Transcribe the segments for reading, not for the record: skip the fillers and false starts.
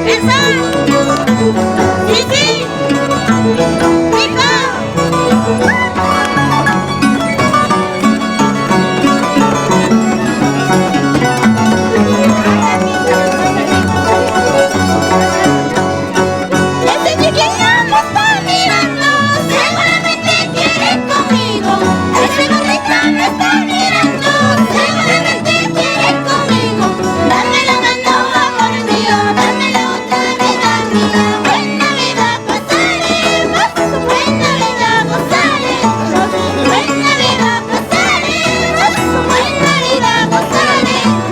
¡Esa! ¡Sí, sí! ¡Rico! Ese chiquillo me está mirando, seguramente quiere conmigo. Ese gordito me está mirando, seguramente quiere conmigo. Dame la mano, amor mío, dame la otra vida mía. Buena vida pasaremos, buena vida gozaremos. Buena vida pasaremos, buena vida gozaremos.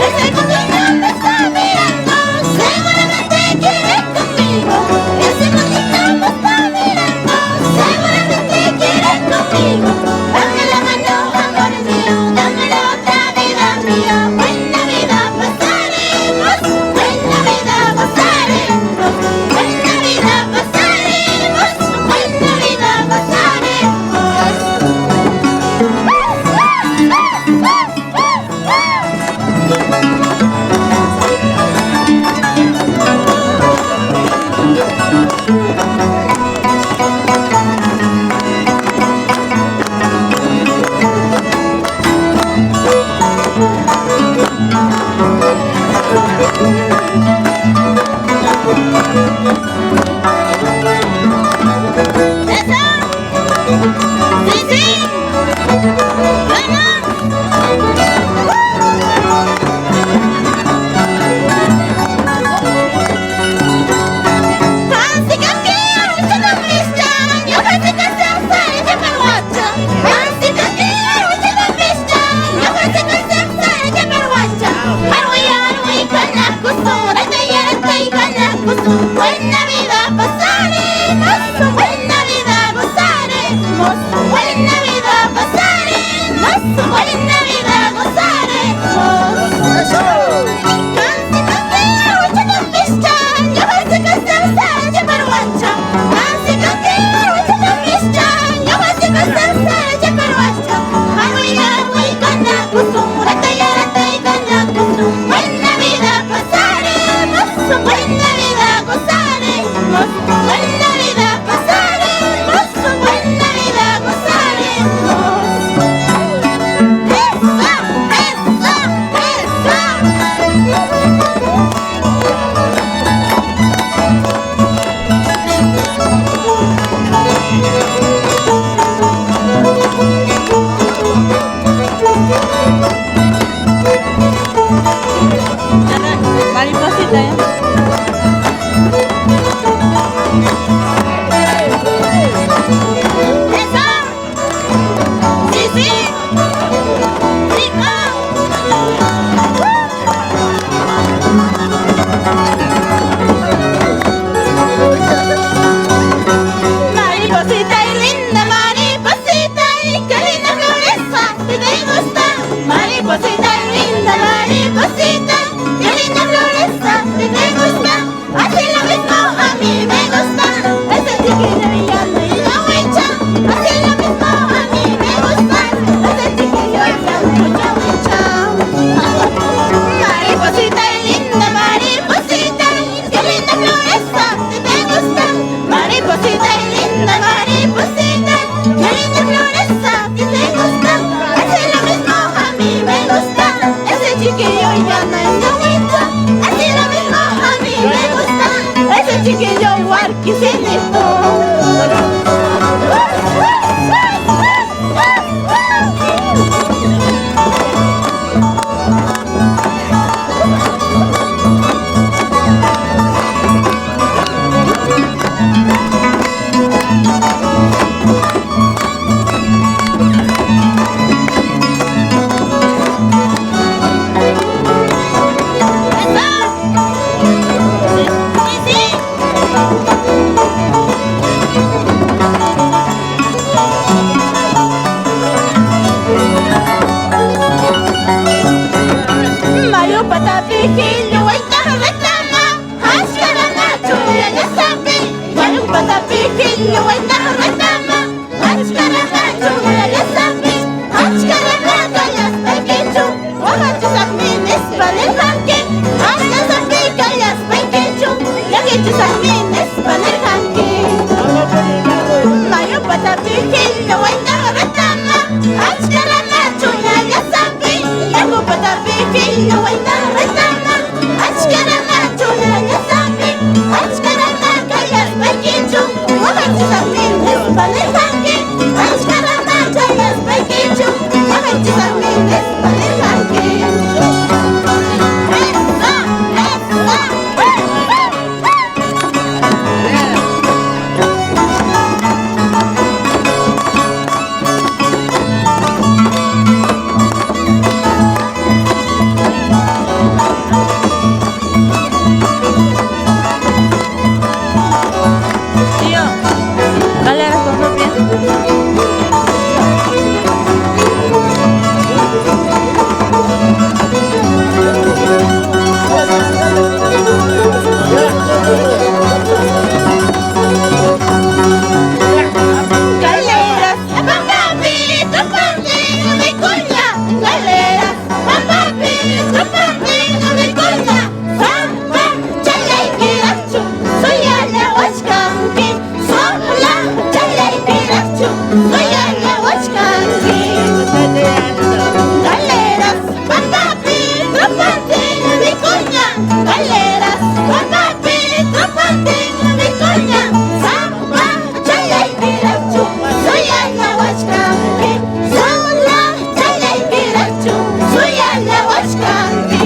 Ese gordito me está mirando, seguramente quiere conmigo. Ese gordito me está mirando, seguramente quiere conmigo. Dame la mano, amor mío, dame la otra vida mía. Buena vida pasaremos, buena vida gozaremos. Buena vida pasaremos, buena vida ¡Sí, sí! Buena vida pasaremos, buena vida gozaremos. Buena vida pasaremos, buena vida gozaremos. Kansi kakea ucha pista, yo voy a casar saja perwacha. Kansi kakea ucha pista, yo voy a casar saja perwacha. Haruya wi kana kusum, rataya kana kusum. Buena vida pasaremos, buena vida gozaremos. Buena vida pasaremos, buena vida gozaremos. Mariposita, ¿eh? ¡Esa! ¡Sí, sí! ¡Rico! Mariposita y linda mariposita, y qué linda floresa, si te gusta. Mariposita y linda mariposita, qué linda floresa, si te gusta. Así lo mismo a mí me gusta, ese chiquillo brillando y la huecha. Así lo mismo a mí me gusta, ese chiquillo brillando y la huecha. Mariposita y linda mariposita, qué linda floresa, si te gusta. Mariposita y linda mariposita, qué linda floresa, si te gusta. Así lo mismo a mí me gusta, ese chiquillo brillando y la huecha. Así lo mismo a mí me gusta, ese chiquillo guarquicito. ¡Sí, sí! Galeras, papapito, pandigo de coña. Galeras, papapito, pandigo de coña. Samba, chalay, pirachu, soy ala huachcanqui. Sola, chalay, pirachu, soy ala huachcanqui. Galeras, papapito, pandigo de coña. Galeras, papapito, pandigo de coña. Samba, chalay, pirachu, soy ala huachcanqui. Sola, chalay, pirachu, soy ala huachcanqui.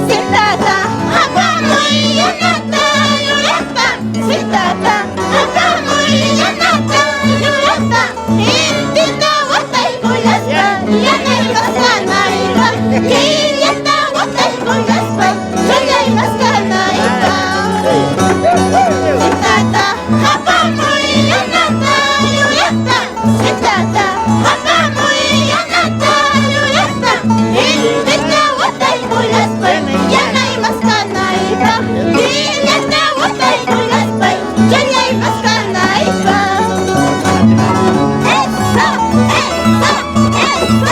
Sitata, apamoy yanata, yurata. Sitata, apamoy yanata, yurata. Intita watay kulaspa, yanay maskanayka. Kiyata watay kulaspa, yanay maskanayka. Sitata, apamoy yanata, yurata. Sitata, apamoy yanata, yurata. Intita watay kulaspa, yanay maskanayka. Kiyata watay kulaspa, yanay maskanayka. Eso, eso, eso.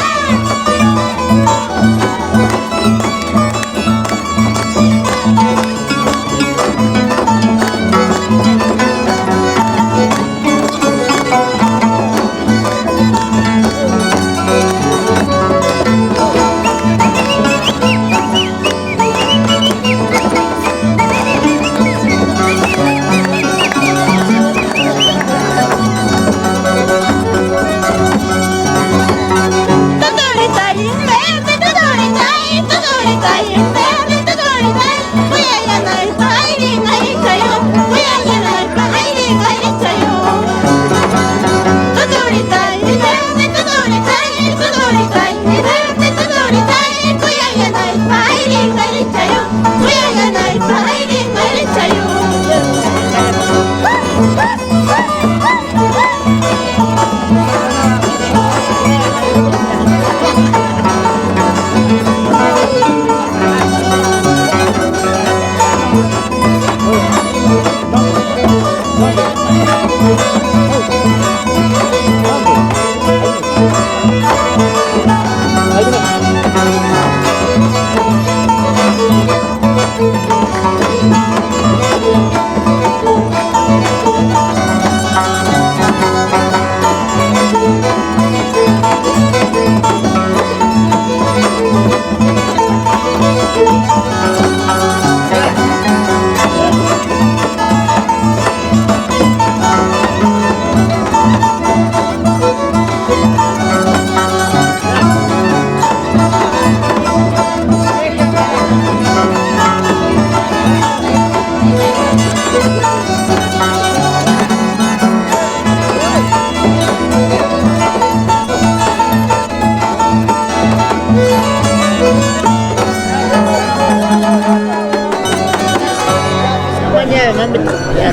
Semuanya ngambil. Ya,